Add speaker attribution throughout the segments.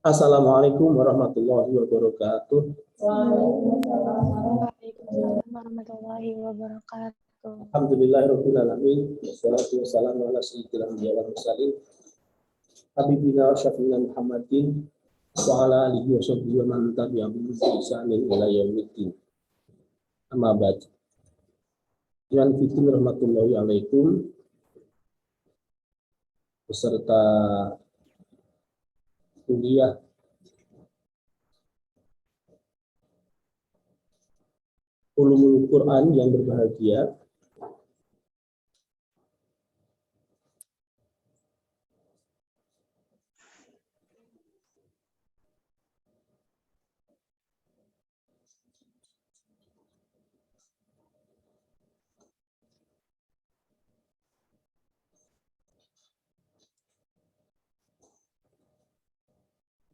Speaker 1: Assalamualaikum warahmatullahi wabarakatuh.
Speaker 2: Waalaikumsalam warahmatullahi wabarakatuh.
Speaker 1: Alhamdulillahirabbil alamin. Wassalatu wassalamu ala sayyidil anbiya'i wal mursalin. Habibina wa syafiina Muhammadin wa ala alihi wa sahbihi wa man tabi'ahum bi ihsanin ila yaumiddin. Amma ba'd. Yang fitin rahmatullahi alaikum beserta kuliah Ulumul Quran yang berbahagia.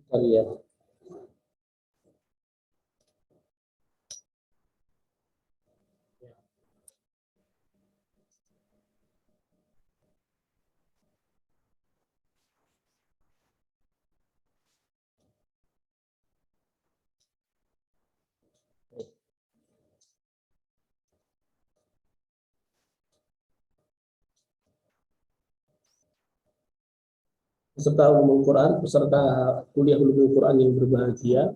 Speaker 1: Kita lihat peserta Ulumul Quran, peserta kuliah Ulumul Quran yang berbahagia,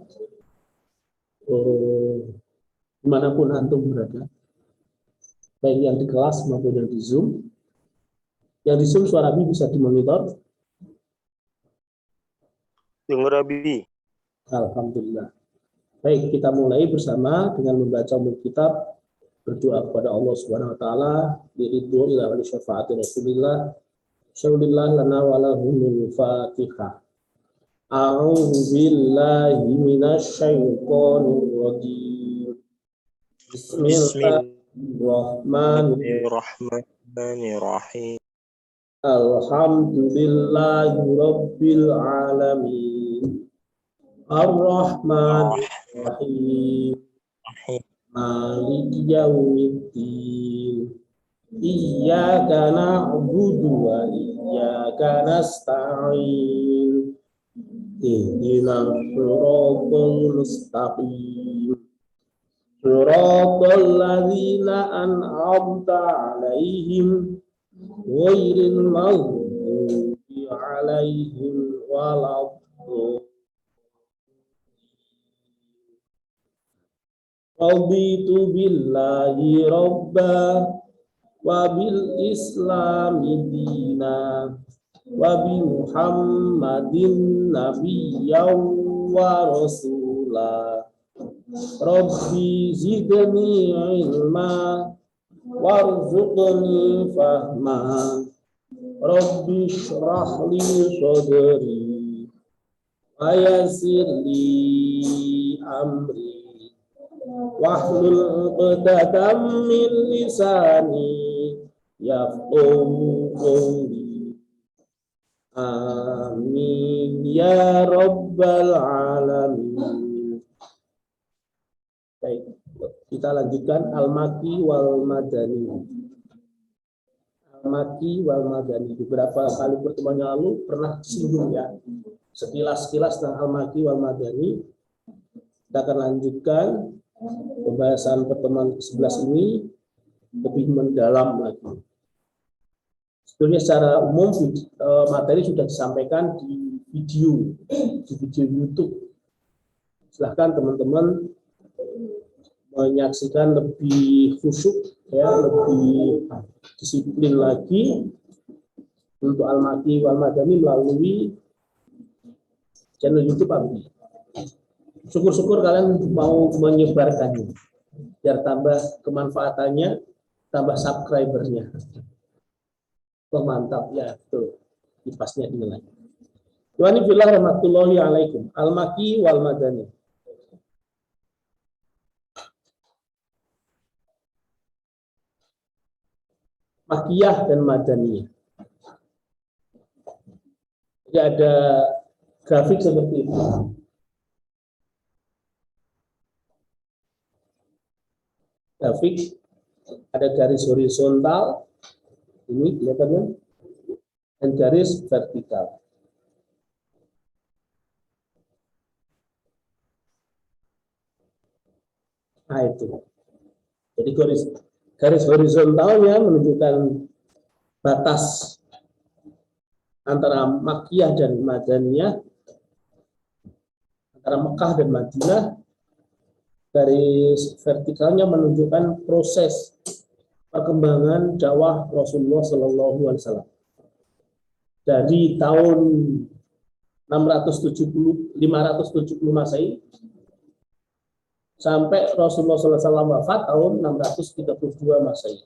Speaker 1: dimanapun antum berada, baik yang di kelas maupun yang di Zoom. Yang di Zoom suara Abi bisa dimonitor.
Speaker 3: Dengar Abi.
Speaker 1: Alhamdulillah. Baik, kita mulai bersama dengan membaca umul kitab, berdoa kepada Allah Subhanahu wa taala, biridho ila wali syafaati Rasulillah, syaurillah lana wa lahumul Fatihah. A'udzu billahi minasy syaithanir rajim.
Speaker 3: Bismillahirrahmanirrahim.
Speaker 1: Alhamdulillahi rabbil alamin. Ar-Rahmanir-Rahim. Maliki yaumiddin. Iyyaka na'budu wa iyyaka nasta'in. Ihdinas siratal mustaqim. Siratal ladzina an'amta 'alaihim ghairil maghdubi 'alaihim waladdallin. Raditu billahi rabba wa bil islami dina wa bi Muhammadin nabiyyan wa rasula. Rabbi zidni ilma warzuqni fahma. Rabbi shrah li sadri wa yassir li amri wahlul 'uqdatam min lisani yafqahu qawli. Amin ya rabbal alamin. Baik, kita lanjutkan Al-Makki wal Madani. Al-Makki wal Madani. Beberapa kali pertemuan yang lalu pernah disinggung ya, sekilas tentang Al-Makki wal Madani. Kita akan lanjutkan pembahasan pertemuan ke-11 ini lebih mendalam lagi. Sebetulnya secara umum materi sudah disampaikan di video YouTube. Silahkan teman-teman menyaksikan lebih khusyuk, ya, lebih disiplin lagi untuk Al-Makki wal Madani melalui channel YouTube Abi. Syukur-syukur kalian mau menyebarkannya biar tambah kemanfaatannya, tambah subscribernya. Oh, mantap ya, betul. Kipasnya dinilai. Wani billah rahmatullahi alaikum. Al-Makki wal Madani. Makkiyah dan Madaniyah. Jadi ada grafik seperti itu. Grafik ada garis horizontal, ini kelihatan, dan garis vertikal. Nah itu. Jadi garis horizontalnya menunjukkan batas antara Makkiyah dan Madaniyah, antara Mekah dan Madinah. Garis vertikalnya menunjukkan proses perkembangan dakwah Rasulullah Shallallahu Alaihi Wasallam dari tahun 570 Masehi sampai Rasulullah SAW wafat tahun 632 Masehi.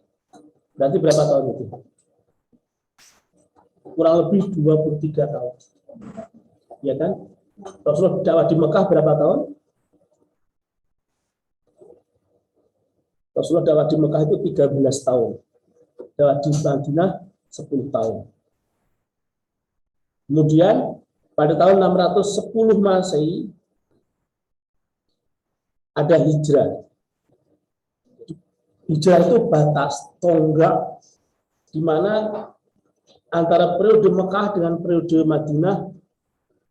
Speaker 1: Berarti berapa tahun itu? Kurang lebih 23 tahun. Ya kan? Rasulullah dakwah di Mekah berapa tahun? Rasulullah dakwah di Mekah itu 13 tahun. Dakwah di Madinah 10 tahun. Kemudian pada tahun 610 Masehi ada hijrah. Hijrah itu batas tonggak di mana antara periode Mekah dengan periode Madinah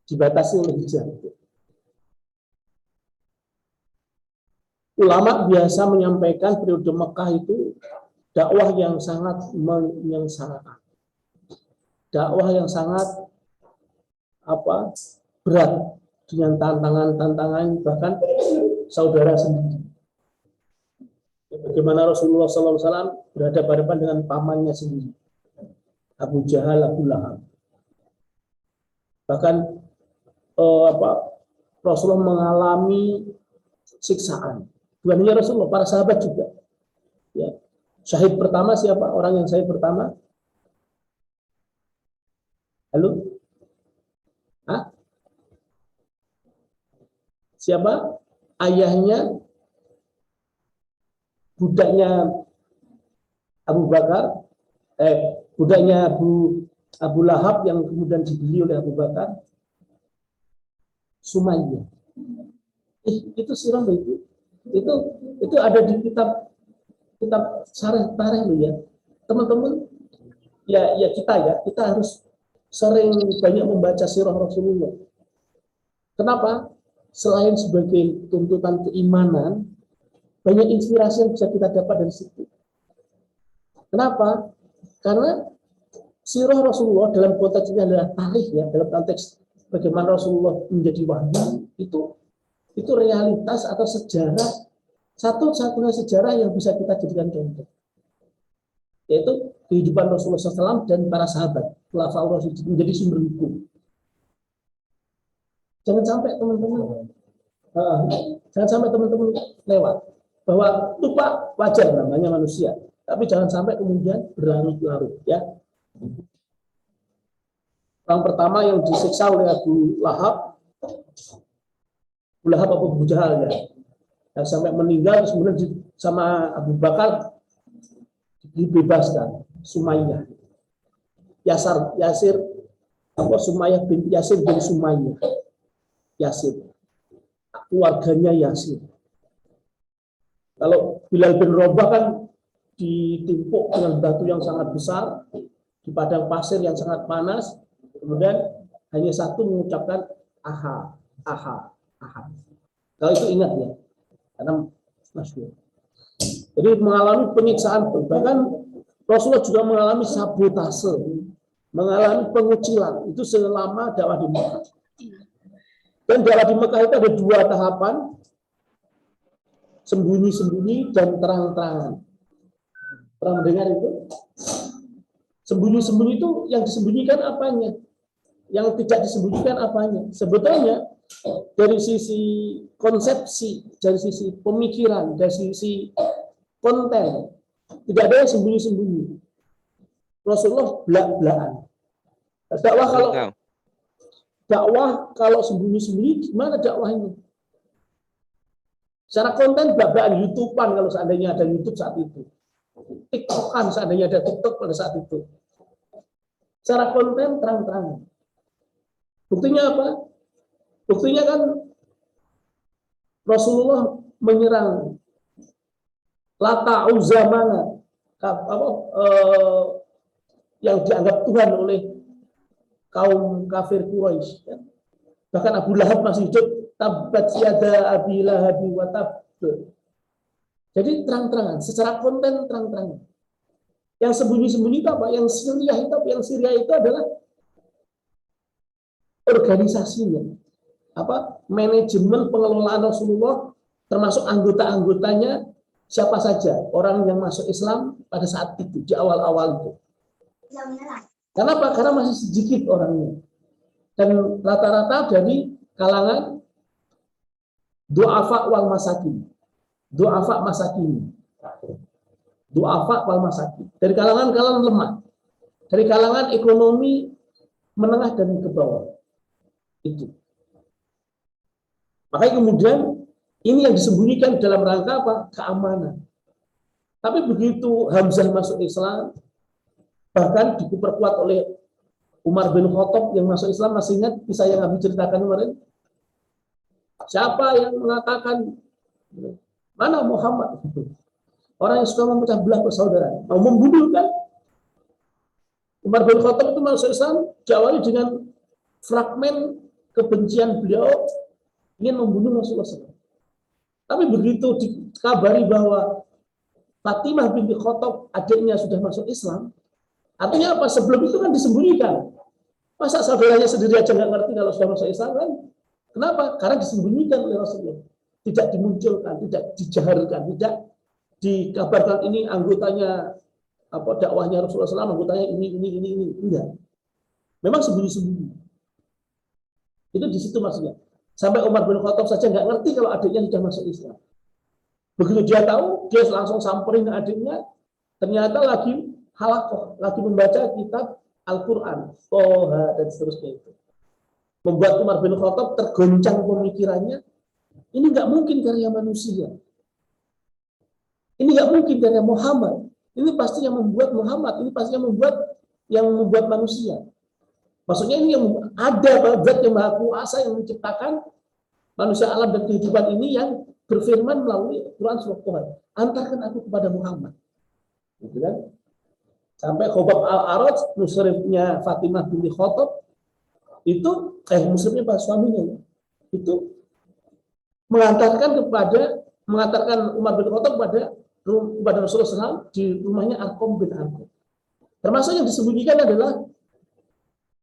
Speaker 1: dibatasi oleh hijrah. Ulama biasa menyampaikan periode Mekah itu dakwah yang sangat menyengsarakan, dakwah yang sangat berat dengan tantangan bahkan saudara sendiri. Bagaimana Rasulullah SAW berhadapan dengan pamannya sendiri, Abu Jahal, Abu Lahab. Bahkan Rasulullah mengalami siksaan. Bukan hanya Rasulullah, para sahabat juga. Ya. Syahid pertama siapa? Orang yang syahid pertama? Halo? Hah? Siapa? Ayahnya, budaknya Abu Bakar, budaknya Abu Lahab yang kemudian dibeli oleh Abu Bakar, Sumayyah. Itu sirah itu ada di kitab Syarah Tarikh ya. Teman-teman, ya kita harus sering banyak membaca sirah Rasulullah. Kenapa? Selain sebagai tuntutan keimanan, banyak inspirasi yang bisa kita dapat dari situ. Kenapa? Karena sirah Rasulullah dalam konteks ini adalah tarikh ya, dalam konteks bagaimana Rasulullah menjadi wahyu, itu realitas atau sejarah, satu-satunya sejarah yang bisa kita jadikan contoh, yaitu kehidupan Rasulullah SAW dan para sahabat, khulafaur rasyidin, menjadi sumber hukum. Jangan sampai teman-teman lewat, bahwa lupa wajar, namanya manusia, tapi jangan sampai kemudian berlarut-larut ya. Orang pertama yang disiksa oleh Abu Lahab atau Abu Jahal ya, yang sampai meninggal, kemudian sama Abu Bakar dibebaskan, Sumayyah, Sumayyah bin Yasir bin Sumayyah, Yasir, keluarganya Yasir. Kalau Bilal bin Rabah kan ditimpuk dengan batu yang sangat besar di padang pasir yang sangat panas, kemudian hanya satu mengucapkan aha. Kalau itu ingat ya, karena masyhur. Jadi mengalami penyiksaan, bahkan Rasulullah juga mengalami sabotase, mengalami pengucilan, itu selama dakwah di Mekah. Dan dakwah di Mekah itu ada dua tahapan, sembunyi-sembunyi dan terang-terangan. Pernah mendengar itu? Sembunyi-sembunyi itu yang disembunyikan apanya? Yang tidak disembunyikan apanya? Sebetulnya dari sisi konsepsi, dari sisi pemikiran, dari sisi konten, tidak ada yang sembunyi-sembunyi. Rasulullah belak-belakan. Dakwah kalau sembunyi-sembunyi, gimana dakwahnya? Secara konten belak-belakan, YouTube-an kalau seandainya ada YouTube saat itu. TikTok-an seandainya ada TikTok pada saat itu. Secara konten terang-terangan. Buktinya apa? Buktinya kan Rasulullah menyerang Lata Uzza Manat, yang dianggap Tuhan oleh kaum kafir Quraisy. Bahkan Abu Lahab masih hidup, tabbat yada abi lahabi wa tabb. Jadi terang-terangan, secara konten terang-terangan. Yang sembunyi-sembunyi itu apa? Yang Syria itu adalah organisasinya, manajemen pengelolaan Rasulullah, termasuk anggota-anggotanya siapa saja orang yang masuk Islam pada saat itu, di awal-awal itu. Kenapa? Karena masih sedikit orangnya, dan rata-rata dari kalangan du'afa wal masakin, dari kalangan lemah, dari kalangan ekonomi menengah dan ke bawah. Itu. Makanya kemudian ini yang disembunyikan dalam rangka apa? Keamanan. Tapi begitu Hamzah masuk Islam, bahkan diperkuat oleh Umar bin Khattab yang masuk Islam, masih ingat kisah yang Abi ceritakan kemarin? Siapa yang mengatakan mana Muhammad? Orang yang suka memecah belah persaudaraan, mau membunuh kan? Umar bin Khattab itu masuk Islam diawali dengan fragmen kebencian beliau ingin membunuh Rasulullah SAW. Tapi begitu dikabari bahwa Fatimah binti Khattab adiknya sudah masuk Islam, artinya apa? Sebelum itu kan disembunyikan. Masa saudaranya sendiri aja nggak ngerti kalau sudah masuk Islam kan? Kenapa? Karena disembunyikan oleh Rasulullah. Tidak dimunculkan, tidak dijaharkan, tidak dikabarkan ini anggotanya dakwahnya Rasulullah SAW, anggotanya ini. Enggak. Memang sembunyi-sembunyi. Itu di situ maksudnya. Sampai Umar bin Khattab saja nggak ngerti kalau adiknya sudah masuk Islam. Begitu dia tahu, dia langsung samperin adiknya, ternyata lagi halakoh, lagi membaca kitab Al-Quran, Toha, dan seterusnya itu. Membuat Umar bin Khattab tergoncang pemikirannya, ini nggak mungkin karya manusia. Ini nggak mungkin karya Muhammad. Ini pasti yang membuat Muhammad, ini pasti yang membuat manusia. Maksudnya ini yang ada zat yang maha kuasa yang menciptakan manusia, alam dan kehidupan ini, yang berfirman melalui Quran surah Tuhan. Antarkan aku kepada Muhammad. Gitu kan? Sampai Khobab al-Arad, musyrifnya Fatimah binti Khattab, itu muslimnya pas suaminya itu mengantarkan Umar bin Khattab kepada Rasulullah SAW di rumahnya Arqam bin Arqam. Termasuk yang disembunyikan adalah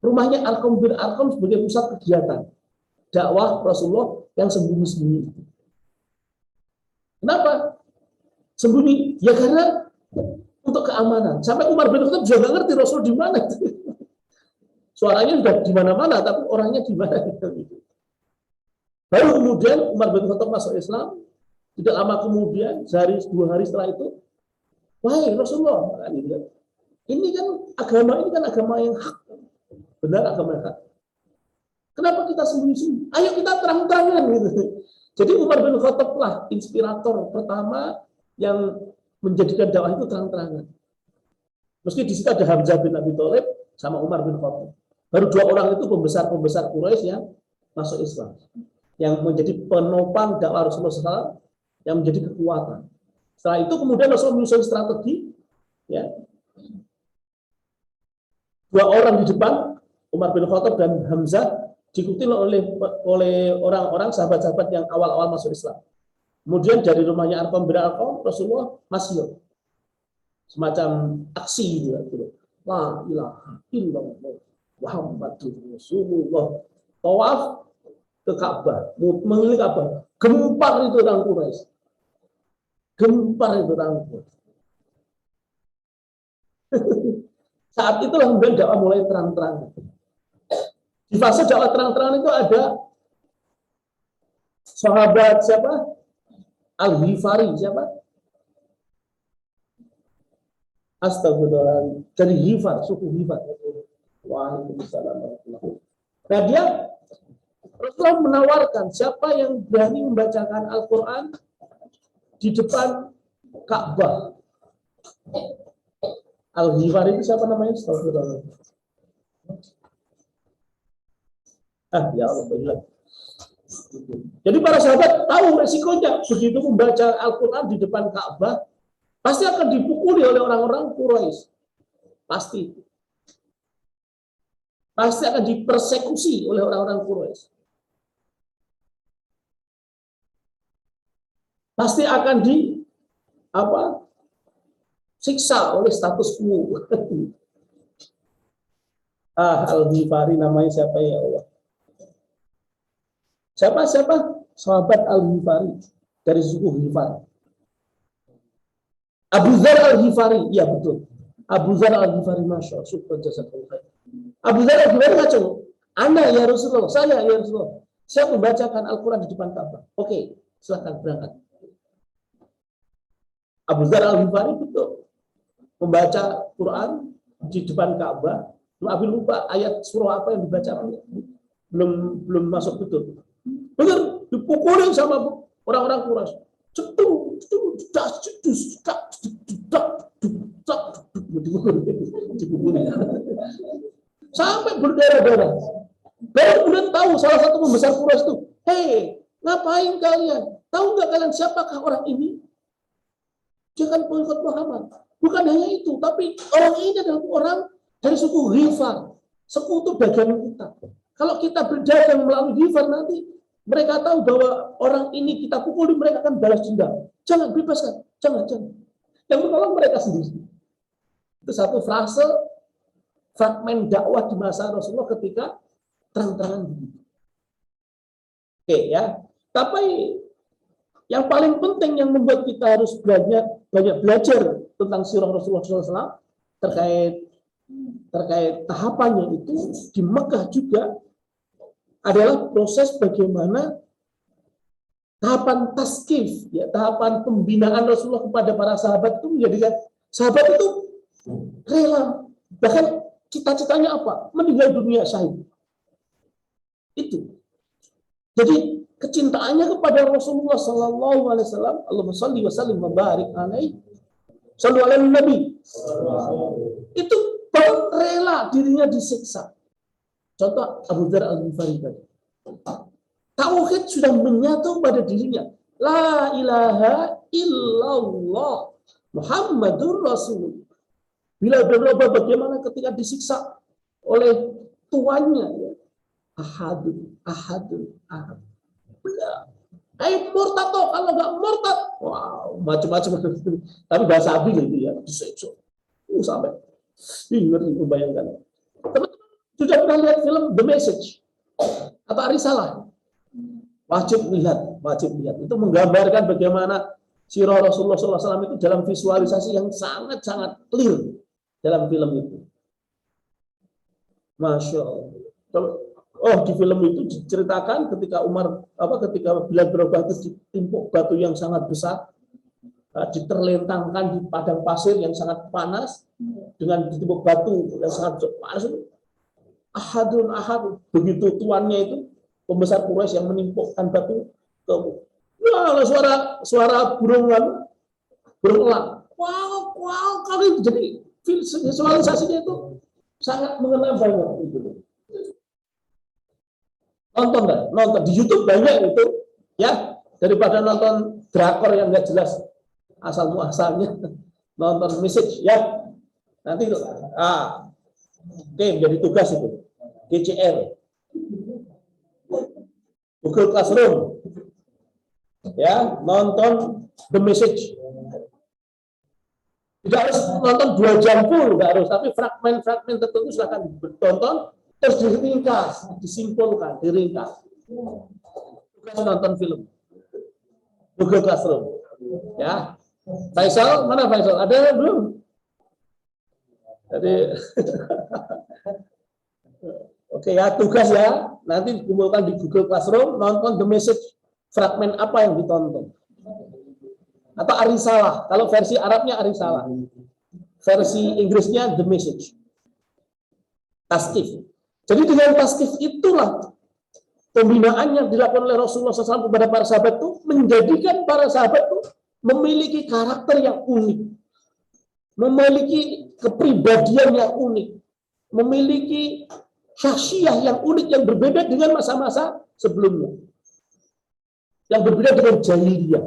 Speaker 1: rumahnya Arqam bin Arqam sebagai pusat kegiatan dakwah Rasulullah yang sembunyi-sembunyi. Kenapa sembunyi? Ya karena untuk keamanan. Sampai Umar bin Khattab juga nggak ngerti Rasul di mana. Suaranya sudah di mana-mana, tapi orangnya di mana gitu. Baru kemudian Umar bin Khattab masuk Islam. Tidak lama kemudian, sehari 2 hari setelah itu, wahai Rasulullah, ini kan agama yang hak, benar agama yang hak. Kenapa kita sembunyi-sembunyi? Ayo kita terang-terangan gitu. Jadi Umar bin Khattab lah inspirator pertama yang menjadikan dakwah itu terang-terangan. Meski di situ ada Hamzah bin Abi Thalib sama Umar bin Khattab. Baru 2 orang itu pembesar Quraisy yang masuk Islam, yang menjadi penopang dakwah Rasulullah SAW, yang menjadi kekuatan. Setelah itu kemudian Rasulullah menyusun strategi, ya. 2 orang di depan, Umar bin Khattab dan Hamzah, diikuti oleh orang-orang sahabat-sahabat yang awal-awal masuk Islam. Kemudian dari rumahnya Arqam bin Arqam, Rasulullah masih semacam aksi gitu. La ilaha illallah Muhammadur Rasulullah. Tawaf ke Ka'bah, mengelilingi Ka'bah. Gempar itu orang Quraisy. Saat itulah kemudian dakwah mulai terang-terangan. Di fase dakwah terang-terangan itu ada sahabat siapa? Al-Ghifari siapa? Astagfirullah, dari Ghifar, suku Ghifar. Waalaikumsalam. Nah, dia Rasulullah menawarkan siapa yang berani membacakan Al-Quran di depan Ka'bah. Al-Ghifari itu siapa namanya? Astagfirullah. Ya Allah. Jadi para sahabat tahu resikonya, begitu membaca Al-Quran di depan Ka'bah, pasti akan dipukuli oleh orang-orang Quraisy. Pasti akan dipersekusi oleh orang-orang Quraisy. Pasti akan siksa oleh status quo. Al-Ghifari namanya siapa ya Allah? Siapa? Sahabat Al-Ghifari dari suku Ghifar. Abu Dzar Al-Ghifari, iya betul. Abu Dzar Al-Ghifari, masya Allah, syukur jazakallahu khair. Abu Dzar Al-Ghifari ngacung, Anda ya Rasulullah, saya ya Rasulullah, saya membacakan Al-Quran di depan Ka'bah. Oke, silakan berangkat. Abu Dzar Al-Ghifari betul membaca Quran di depan Ka'bah. Abi lupa ayat surah apa yang dibaca, belum masuk betul. Benar, dipukulin sama orang-orang Quraisy. Sampai berdarah-darah. Baru kemudian tahu salah satu pembesar Quraisy itu, hei, ngapain kalian? Tahu nggak kalian siapakah orang ini? Dia kan pengikut Muhammad. Bukan hanya itu, tapi orang ini adalah orang dari suku Ghifar, sekutu bagian kita. Kalau kita berdagang melalui Ghifar nanti, mereka tahu bahwa orang ini kita pukul, mereka akan balas dendam. Jangan bebaskan, jangan. Yang menolong mereka sendiri. Itu satu frase fragmen dakwah di masa Rasulullah ketika terang-terangan begitu. Oke ya, tapi yang paling penting yang membuat kita harus banyak belajar tentang sirah Rasulullah SAW terkait tahapannya itu di Mekah juga adalah proses bagaimana tahapan taskif, ya, tahapan pembinaan Rasulullah kepada para sahabat itu menjadikan sahabat itu rela, bahkan cita-citanya apa? Meninggal dunia syahid. Itu. Jadi kecintaannya kepada Rasulullah Sallallahu Alaihi Wasallam, Allahumma shalli wa sallim wa barik alaihi, sallu ala nabi. Itu bahkan rela dirinya disiksa. Contoh Abu Dzar Al-Ghifari tadi. Tauhid sudah menyatu pada dirinya. La ilaha illallah Muhammadur Rasul. Bila berubah bagaimana ketika disiksa oleh tuannya, ya. Ahadun. Murtad toh, kalau nggak murtad, wow, macam-macam. Tapi bahasa Abi gitu ya, disiksa. Sampai ngeri membayangkan. Teman-teman sudah pernah lihat film The Message atau Arisalah? Wajib lihat. Itu menggambarkan bagaimana sirah Rasulullah SAW itu dalam visualisasi yang sangat-sangat clear dalam film itu. Masya Allah. Di film itu diceritakan ketika ketika Bilal berubah itu ditimpuk batu yang sangat besar, diterlentangkan di padang pasir yang sangat panas dengan ditimpuk batu yang sangat panas. Ahadun. Begitu tuannya itu pembesar Quraisy yang menimpukkan batu ke suara burung elang. Wow, kali jadi visualisasinya itu sangat mengena banget gitu. Nonton di YouTube banyak itu ya, daripada nonton drakor yang nggak jelas asal muasalnya, nonton Message ya. Nanti oke, menjadi tugas itu GCR, Google Classroom ya, nonton The Message. Tidak harus nonton 2 jam full, nggak harus, tapi fragmen-fragmen tertentu silakan ditonton. Terus diringkas, disimpulkan, diringkas. Bukan nonton film. Google Classroom. Ya. Faisal, mana Faisal? Ada belum? Jadi oke ya, tugas ya. Nanti dikumpulkan di Google Classroom, nonton The Message. Fragmen apa yang ditonton? Atau Arisalah. Kalau versi Arabnya Arisalah. Versi Inggrisnya The Message. Tasqif. Jadi dengan tasqif itulah pembinaan yang dilakukan oleh Rasulullah SAW kepada para sahabat itu menjadikan para sahabat itu memiliki karakter yang unik, memiliki kepribadian yang unik, memiliki syakhsiyah yang unik yang berbeda dengan masa-masa sebelumnya, yang berbeda dengan jahiliyah.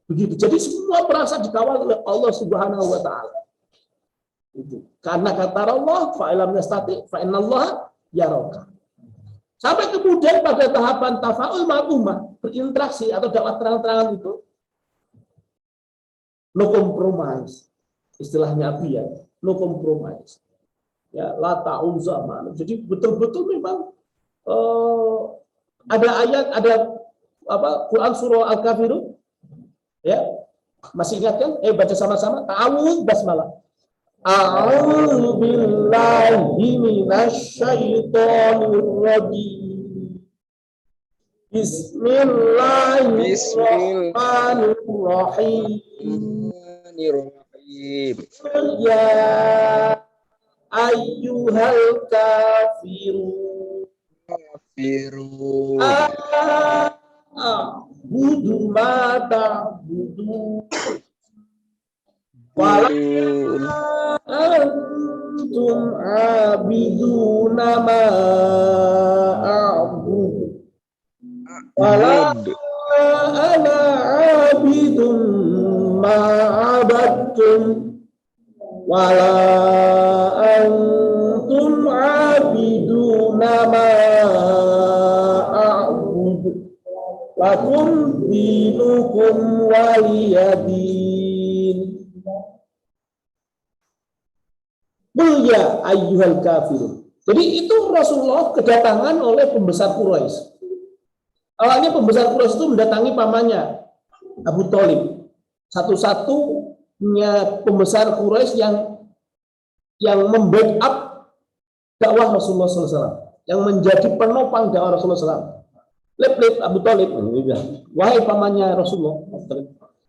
Speaker 1: Begitu. Jadi semua perasa dikawal oleh Allah Subhanahu wa Ta'ala. Itu. Karena kata Allah, fa'ilam yastati fa'innallaha yaraka. Sampai kemudian pada tahapan tafa'ul ma'umah, berinteraksi atau dakwah terang-terangan itu, no compromise. Istilahnya Abi ya, no compromise. Ya, la ta'un zaman. Jadi betul-betul memang ada ayat, ada Quran surah Al-Kafirun, ya, masih ingat kan? Baca sama-sama. Ta'awudz basmalah. A'udzu billahi minasy syaithanir rajim. Bismillahirrahmanirrahim. Ya ayyuhal kafirun. A'budu ma ta'budu. Wala antum abiduna ma a'budu. Wala ana abidun ma abadtum. Wala antum abiduna ma a'budu. Lakum dinukum waliyadin. Qul ya ayyuhal kafirun. Jadi itu Rasulullah kedatangan oleh pembesar Quraisy. Awalnya pembesar Quraisy itu mendatangi pamannya Abu Thalib. Satu-satunya pembesar Quraisy yang membackup dakwah Rasulullah SAW, yang menjadi penopang dakwah Rasulullah SAW. Lep Abu Thalib, wahai pamannya Rasulullah,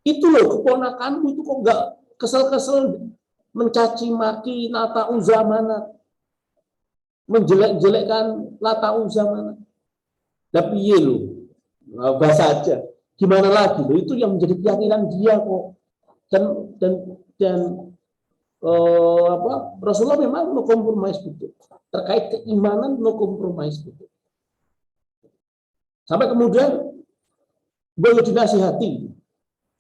Speaker 1: itu loh keponakanmu itu kok nggak kesel-kesel mencaci maki Lata Uzza Manat, menjelek-jelekkan Lata Uzza Manat. Tapi iya loh, bahasa aja. Gimana lagi loh, itu yang menjadi keyakinan dia kok. Dan Rasulullah memang no compromise betul. Terkait keimanan no compromise betul. Sampai kemudian boleh dinasihati.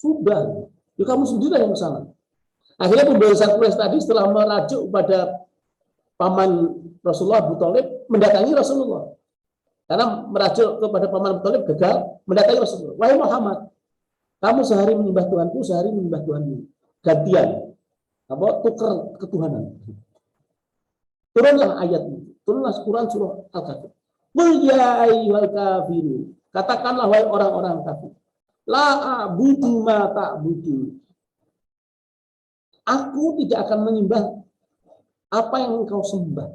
Speaker 1: Sudah, ya kamu sendiri yang salah. Akhirnya pembesar Quraisy tadi setelah merajuk pada paman Rasulullah Abu Thalib mendatangi Rasulullah. Karena merajuk kepada paman Abu Thalib gagal, mendatangi Rasulullah. Wahai Muhammad, kamu sehari menyembah Tuhanku, sehari menyembah Tuhanmu. Gantian. Tukar ketuhanan. Turunlah ayat itu. Turunlah Quran surah Al-Kafir. Qul ya ayyuhal kafirun. Katakanlah wahai orang-orang kafir. La a'budu ma ta'budu. Aku tidak akan menyembah apa yang engkau sembah.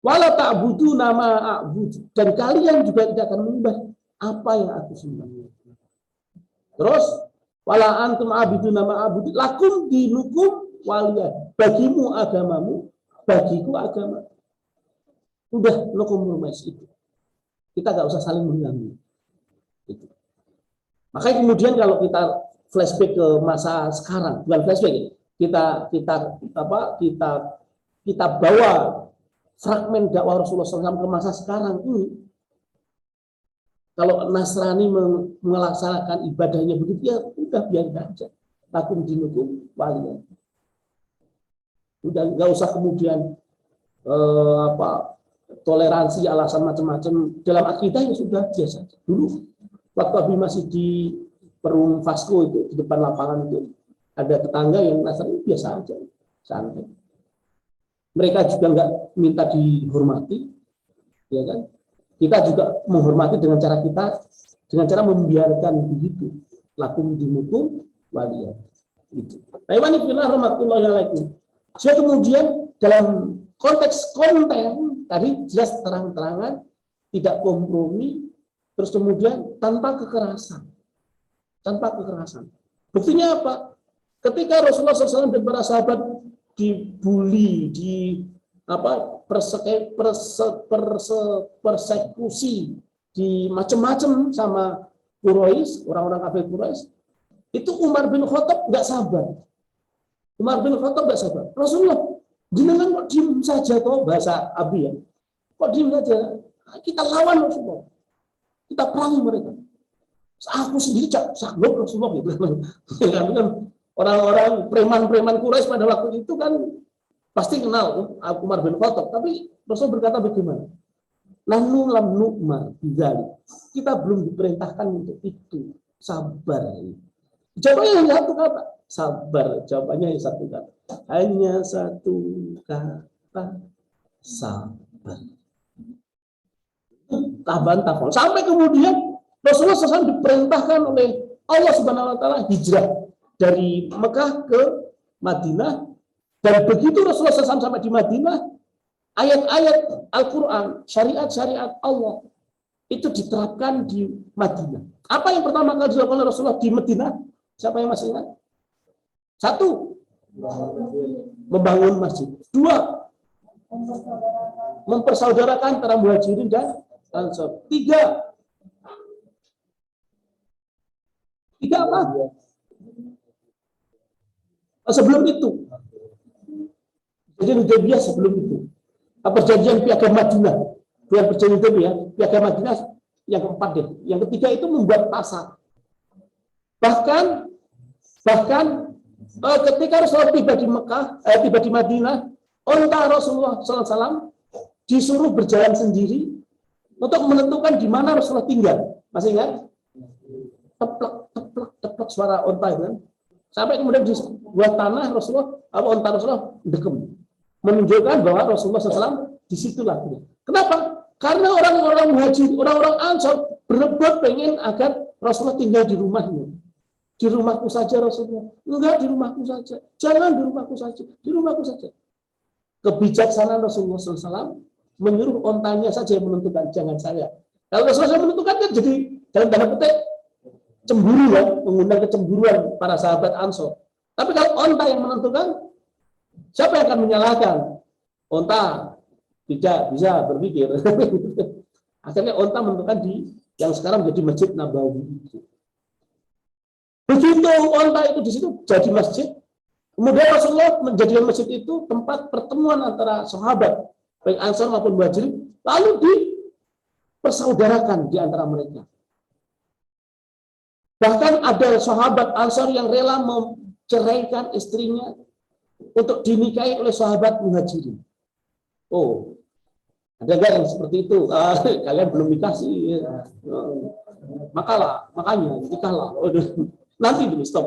Speaker 1: Wala ta'budu nama a'budu. Dan kalian juga tidak akan menyembah apa yang aku sembah. Terus, wala antum abidu nama a'budu. Lakum dinukum waliyah. Bagimu agamamu, bagiku agama. Udah, no compromise itu. Kita nggak usah saling mengganggu. Itu. Makanya kemudian kalau kita flashback ke masa sekarang, bukan flashback, kita bawa fragmen dakwah Rasulullah SAW ke masa sekarang ini. Kalau Nasrani melaksanakan ibadahnya begitu, ya udah biarin aja. Lakum dinukum waliyah. Udah nggak usah kemudian toleransi alasan macam-macam dalam akidah ya sudah biasa. Dulu waktu Abi masih di Perum Vasco itu di depan lapangan itu ada tetangga yang Nasrani biasa aja, santai. Mereka juga nggak minta dihormati, ya kan? Kita juga menghormati dengan cara membiarkan begitu. Lakum dinukum waliyah. Itu. Taiwan fillah rahmatullahi alaikum. Saya kemudian dalam konteks konten tadi jelas terang-terangan, tidak kompromi, terus kemudian tanpa kekerasan. Buktinya apa? Ketika Rasulullah SAW dan para sahabat dibully, persekusi, di macam-macam sama Quraisy, orang-orang kafir Quraisy, itu Umar bin Khattab nggak sabar. Rasulullah, jenengan kok diem saja toh, bahasa Abi ya. Kok diem saja? Kita lawan Rasulullah. Kita perangi mereka. Aku sendiri sanggup Rasulullah gitu. Kan orang-orang preman-preman Quraisy pada waktu itu kan pasti kenal Umar bin Khattab, tapi Rasul berkata bagaimana? Nahnu lam nu'mar bidzalik. Kita belum diperintahkan untuk itu. Sabar. Jawabannya hanya satu kata. Sabar. Jawabannya hanya satu kata. Hanya satu kata. Sabar. Taban tafal. Sampai kemudian Rasulullah SAW diperintahkan oleh Allah Subhanahu Wa Taala hijrah dari Mekah ke Madinah. Dan begitu Rasulullah SAW sampai di Madinah, ayat-ayat Al-Quran, syariat-syariat Allah itu diterapkan di Madinah. Apa yang pertama kali dilakukan oleh Rasulullah di Madinah? Siapa yang masih ingat? Satu, membangun masjid. Dua, mempersaudarakan antara muhajirin dan ansor. Tiga apa? Sebelum itu, perjanjian Hudaybiyah sebelum itu. Perjanjian Piagam Madinah, bukan perjanjian Hudaybiyah, Piagam Madinah yang keempat deh. Yang ketiga itu membuat pasar. Bahkan ketika Rasulullah tiba di Mekah, tiba di Madinah, onta Rasulullah SAW disuruh berjalan sendiri untuk menentukan di mana Rasulullah tinggal. Masih ingat? Teplak suara onta itu kan. Sampai kemudian di sebuah tanah Rasulullah, onta Rasulullah dekem, menunjukkan bahwa Rasulullah SAW disitulah. Kenapa? Karena orang-orang muhajir, orang-orang ansor berebut pengen agar Rasulullah tinggal di rumahnya. Di rumahku saja Rasulullah. Enggak, di rumahku saja. Jangan di rumahku saja. Di rumahku saja. Kebijaksanaan Rasulullah SAW menyuruh ontanya saja yang menentukan, jangan saya. Kalau Rasulullah menentukan kan jadi dalam tanda petik cemburu ya, mengundang kecemburuan para sahabat Ansor. Tapi kalau onta yang menentukan, siapa yang akan menyalahkan? Onta tidak bisa berpikir. Akhirnya onta menentukan di yang sekarang menjadi Masjid Nabawi. Begitu onta itu di situ jadi masjid, kemudian Rasulullah menjadikan masjid itu tempat pertemuan antara sahabat, baik Ansor maupun Muhajirin, lalu dipersaudarakan di antara mereka. Bahkan ada sahabat Ansor yang rela menceraikan istrinya untuk dinikahi oleh sahabat Muhajirin. Oh, ada nggak yang seperti itu? Kalian belum nikah sih. Makanya nikahlah. Nanti dulu, stop.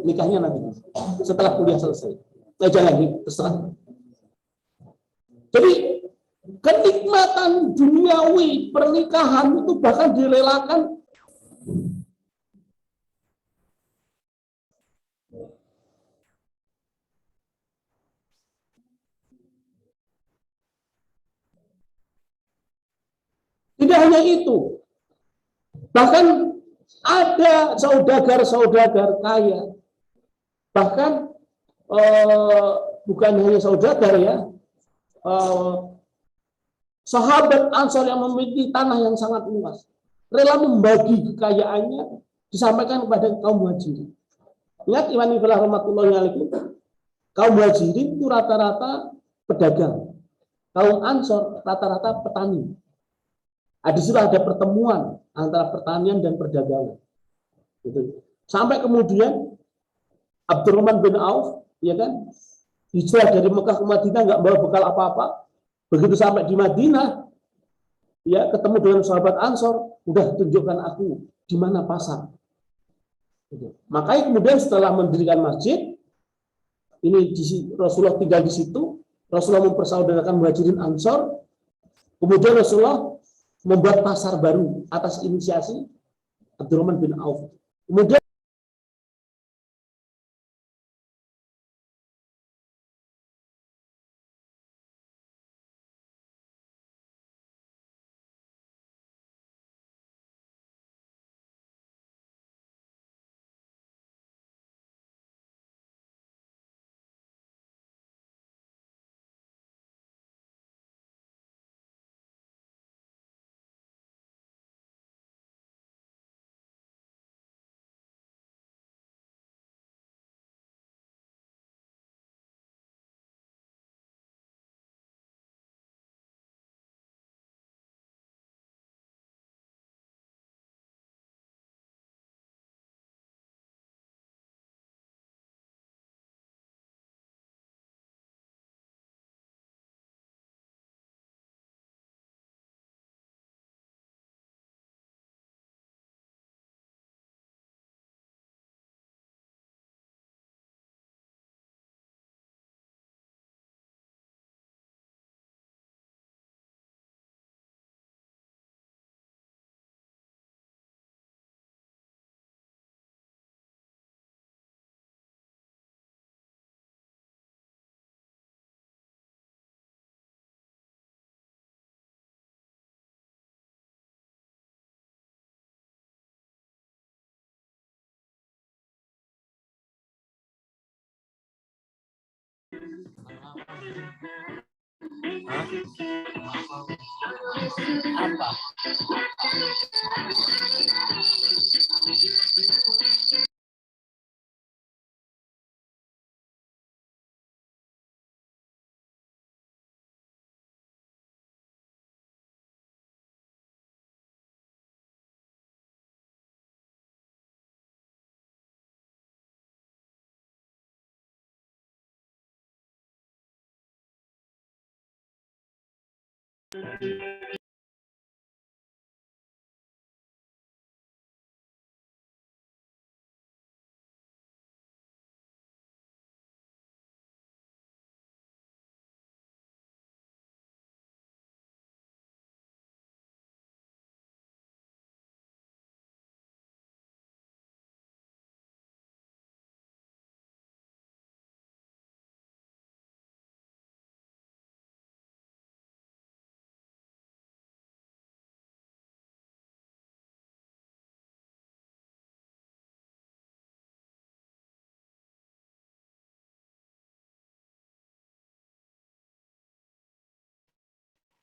Speaker 1: Nikahnya nanti. Setelah kuliah selesai. Jangan, terserah. Jadi, kenikmatan duniawi pernikahan itu bahkan direlakan tidak hanya itu. Bahkan ada saudagar kaya. Bahkan bukan hanya saudagar ya, sahabat Ansor yang memiliki tanah yang sangat luas, rela membagi kekayaannya disampaikan kepada kaum Muhajirin. Ingat Iwan Ibn rahmatullahi alaihi, kaum Muhajirin itu rata-rata pedagang, kaum Ansor rata-rata petani. Di situ ada pertemuan antara pertanian dan perdagangan. Gitu. Sampai kemudian Abdurrahman bin Auf, ya kan, hijrah dari Mekah ke Madinah nggak bawa bekal apa-apa. Begitu sampai di Madinah, ya ketemu dengan sahabat Ansor, udah tunjukkan aku di mana pasar. Gitu. Makanya kemudian setelah mendirikan masjid, ini Rasulullah tinggal di situ, Rasulullah mempersaudarakan Muhajirin Ansor, kemudian Rasulullah membuat pasar baru atas inisiasi Abdurrahman bin Auf. Kemudian Hah? Apa?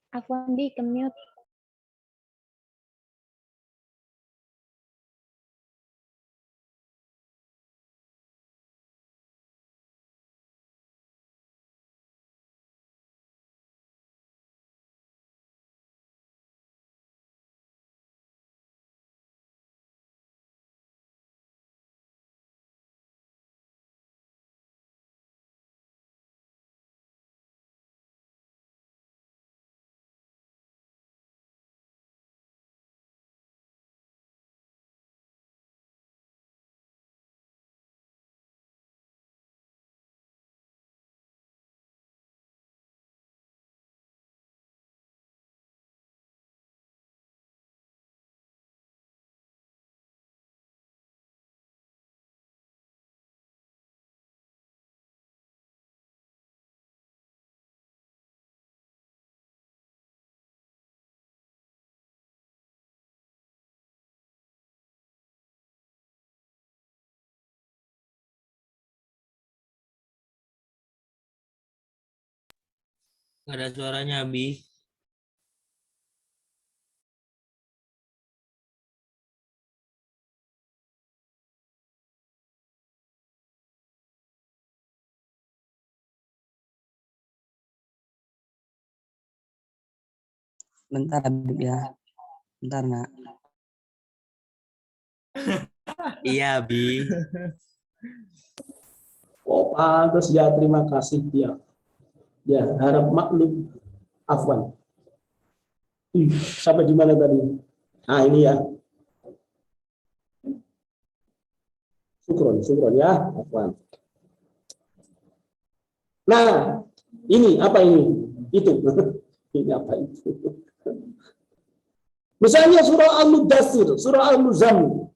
Speaker 2: Afwan Bi, ke-mute.
Speaker 4: Nggak ada suaranya, Abi.
Speaker 5: Bentar, Habib ya. Bentar, Nak.
Speaker 4: Iya, Abi.
Speaker 1: Oh, pantas ya, terima kasih ya. Ya, harap maklum. Afwan. Sampai di mana tadi? Nah, ini ya. Syukron ya, Afwan. Nah, ini apa ini? Itu. Ini apa itu? Misalnya surah Al-Mudaththir, surah Al-Muzammil.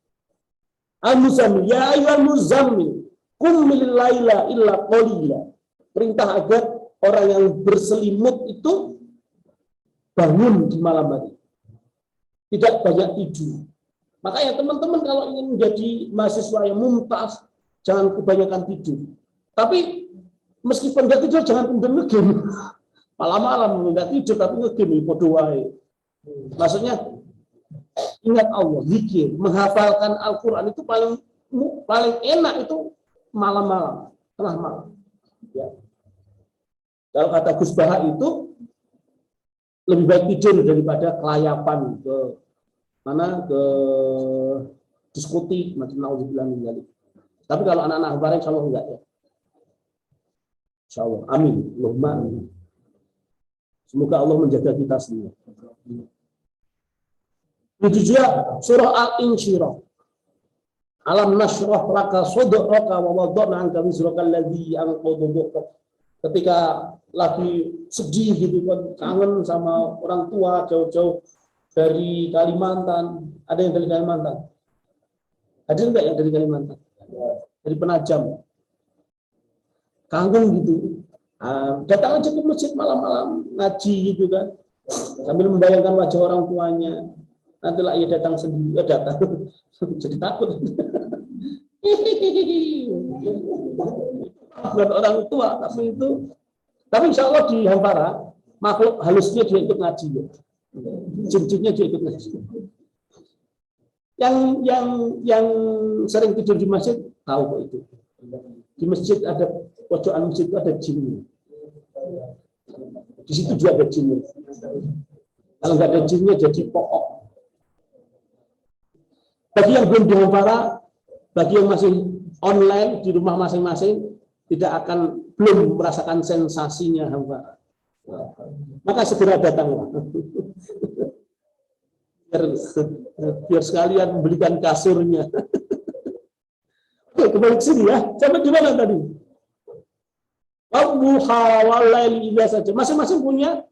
Speaker 1: Al-Muzammil, ya ayyuhal muzammil, qum min laila illa qalila. Perintah agar orang yang berselimut itu bangun di malam hari. Tidak banyak tidur. Makanya teman-teman kalau ingin menjadi mahasiswa yang mumtaz, jangan kebanyakan tidur. Tapi meskipun nggak tidur, jangan pendem ngegame. Malam-malam nggak tidur tapi ngegame podo wae. Maksudnya ingat Allah, zikir, menghafalkan Al-Quran itu paling enak itu malam-malam, tengah malam. Ya. Kalau kata Gus Baha itu lebih baik tidur daripada kelayapan ke mana, ke diskotik macam naudzubillah min dzalik. Tapi kalau anak-anak hafalan insya Allah enggak ya. Insya Allah, amin. Allahumma amin. Semoga Allah menjaga kita semua. Itu juga surah Al-Insyirah. Alam nashrah laka sadraka wa wada'na anka wizraka alladzi anqadha dhahrak. Ketika lagi sedih gitu kan, kangen sama orang tua jauh-jauh dari Kalimantan. Ada yang dari Kalimantan? Ada enggak yang dari Kalimantan? Dari Penajam. Kangen gitu. Datang aja ke masjid malam-malam ngaji gitu kan. Sambil membayangkan wajah orang tuanya. Nantilah ia datang sendiri, datang jadi takut. bukan orang tua, tapi insya Allah di Hampara makhluk halusnya dia ikut ngaji ya. Jin-jinnya dia ikut ngaji. Yang sering tidur di masjid tahu kok itu. Di masjid ada pojokan masjid itu ada jinnya. Di situ juga ada jinnya. Kalau nggak ada jinnya jadi pokok. Bagi yang belum di Hampara, bagi yang masih online di rumah masing-masing, belum merasakan sensasinya Hampara. Maka segera datanglah. Biar sekalian belikan kasurnya. Oke, kembali ke sini ya. Sampai di mana tadi? Saja. Masing-masing punya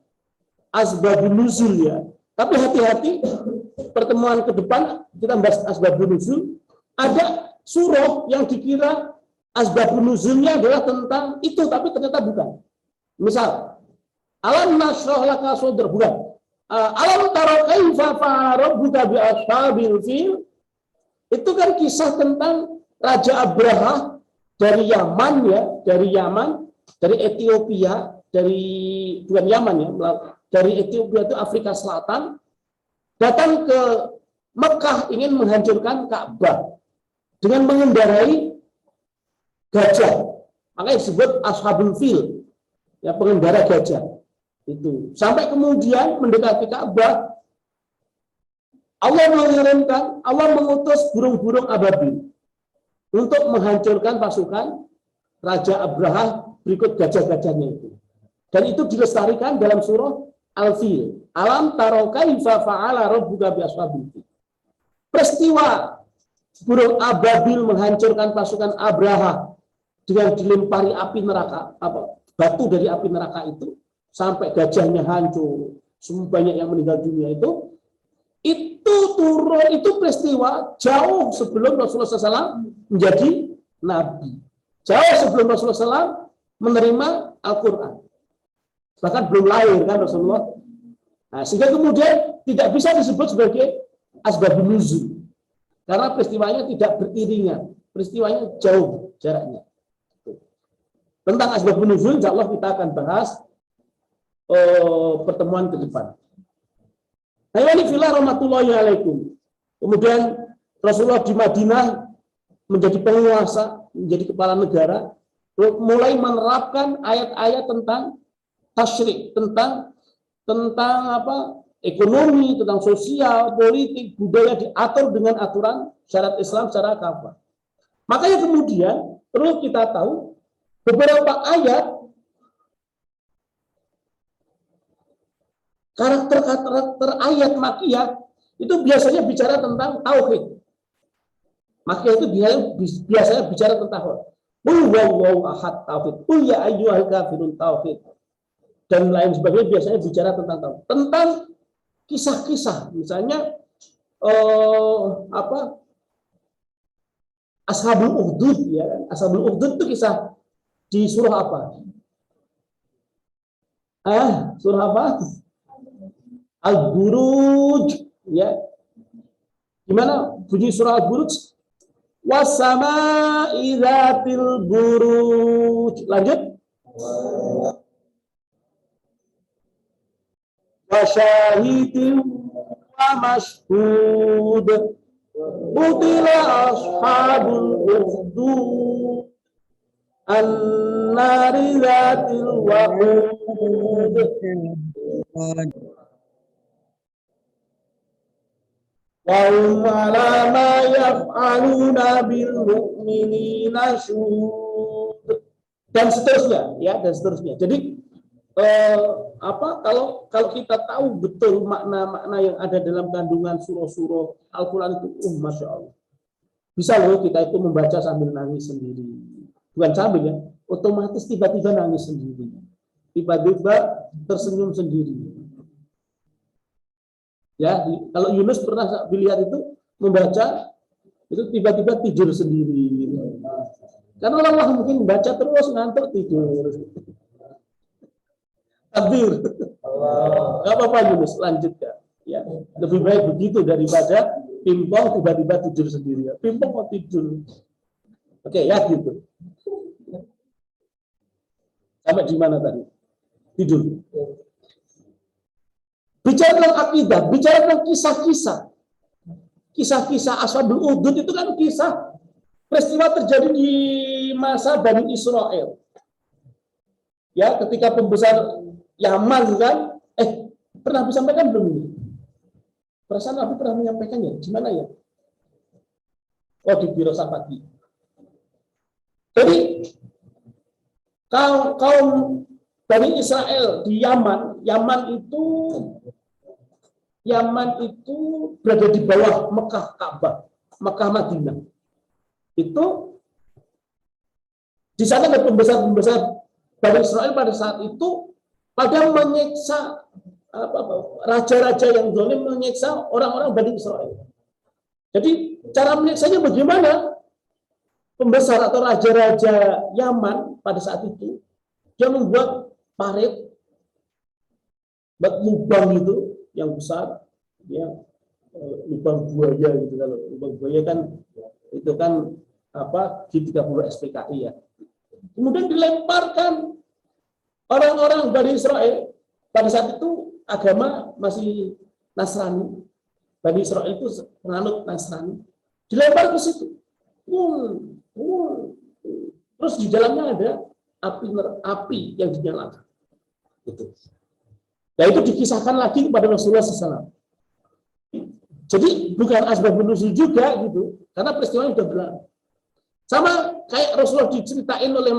Speaker 1: asbabun nuzul ya. Tapi hati-hati, pertemuan ke depan kita bahas asbabun nuzul. Ada surah yang dikira asbabun nuzulnya adalah tentang itu, tapi ternyata bukan. Misal, alam nashrah laka sadrak, bukan. Alam tara kaifa fa'ala rabbuka bi ashabil fil. Itu kan kisah tentang Raja Abraha dari Yaman ya, dari Ethiopia, bukan Yaman ya, dari Ethiopia itu Afrika Selatan, datang ke Mekah ingin menghancurkan Ka'bah dengan mengendarai gajah. Makanya disebut ashabul fil, ya, pengendara gajah. Itu sampai kemudian mendekati Ka'bah, Allah mengutus burung-burung ababil untuk menghancurkan pasukan Raja Abraha berikut gajah-gajahnya itu. Dan itu dilestarikan dalam surah Al-Fil. Alam tara kaifa fa'ala rabbuka bi ashabil fil. Peristiwa burung ababil menghancurkan pasukan Abraha dengan dilempari api neraka, batu dari api neraka itu, sampai gajahnya hancur, semua banyak yang meninggal dunia itu peristiwa jauh sebelum Rasulullah SAW menjadi nabi, jauh sebelum Rasulullah SAW menerima Al-Quran, bahkan belum lahir kan Rasulullah. Nah, sehingga kemudian tidak bisa disebut sebagai asbabun nuzul karena peristiwanya tidak beriringan, peristiwanya jauh jaraknya. Tentang asbabun nuzul insya Allah kita akan bahas pertemuan ke depan. Nah, ini filah rahmatullahi alaikum. Kemudian Rasulullah di Madinah menjadi penguasa, menjadi kepala negara, mulai menerapkan ayat-ayat tentang tasyrik, tentang ekonomi, tentang sosial, politik, budaya diatur dengan aturan syariat Islam secara kafah. Makanya kemudian perlu kita tahu beberapa ayat karakter ayat makiyah itu biasanya bicara tentang tauhid. Makiyah itu biasanya bicara tentang tauhid. Qul huwallahu ahad tauhid. Qul ya ayyuhal kafirun tauhid. Dan lain sebagainya biasanya bicara tentang tauhid. Tentang kisah-kisah, misalnya Ashabul Ukhdud ya kan. Ashabul Ukhdud itu kisah di surah apa? Surah apa? Al-Buruj ya. Gimana bunyi surah Al-Buruj? Wasama'i dzatil buruj. Lanjut. Wa syahidin wa mashhud. Qutila ashabul ukhdud an-nari dzatil waqud. Wahum ala ma yaf'aluna bil mu'minina syuhud. Dan seterusnya ya, dan seterusnya. Jadi kalau kita tahu betul makna-makna yang ada dalam kandungan surah-surah Al-Qur'an itu, Masya Allah. Bisa loh kita itu membaca sambil nangis sendiri. Bukan sambil ya, otomatis tiba-tiba nangis sendiri. Tiba-tiba tersenyum sendiri. Ya, kalau Yunus pernah dilihat itu membaca itu tiba-tiba tidur sendiri. Gitu. Karena Allah mungkin baca terus ngantuk tidur. Takbir. Gak apa-apa Yunus, lanjutkan. Ya, lebih baik begitu daripada pimpong tiba-tiba tidur sendiri. Pimpong mau tidur. Oke, ya gitu. Sampai di mana tadi? Tidur. Bicara tentang akidah, bicara tentang kisah-kisah. Kisah-kisah Ashabul Ukhdud itu kan kisah peristiwa terjadi di masa Bani Israel. Ya, ketika pembesar Yaman kan, pernah disampaikan belum ini? Perasaan Nabi pernah menyampaikannya, gimana ya? Oh, di Biro Sapati. Jadi kaum Bani Israel di Yaman, Yaman itu berada di bawah Mekah Ka'bah, Mekah Madinah. Itu di sana ada pembesar-pembesar Bani Israel pada saat itu pada menyiksa raja-raja yang zalim, menyiksa orang-orang Bani Israel. Jadi cara menyiksanya bagaimana? Pembesar atau raja-raja Yaman pada saat itu dia membuat parit, buat lubang itu yang besar, ya, lubang buaya gitu. Kalau lubang buaya kan itu kan G30 SPKI ya. Kemudian dilemparkan orang-orang Bani Israel. Pada saat itu agama masih Nasrani. Bani Israel itu penganut Nasrani. Dilempar ke situ. Terus di dalamnya ada api yang dinyalakan. Gitu. Nah, itu dikisahkan lagi kepada Rasulullah SAW. Jadi bukan asbabun nuzul juga gitu, karena peristiwanya sudah berlalu. Sama kayak Rasulullah diceritain oleh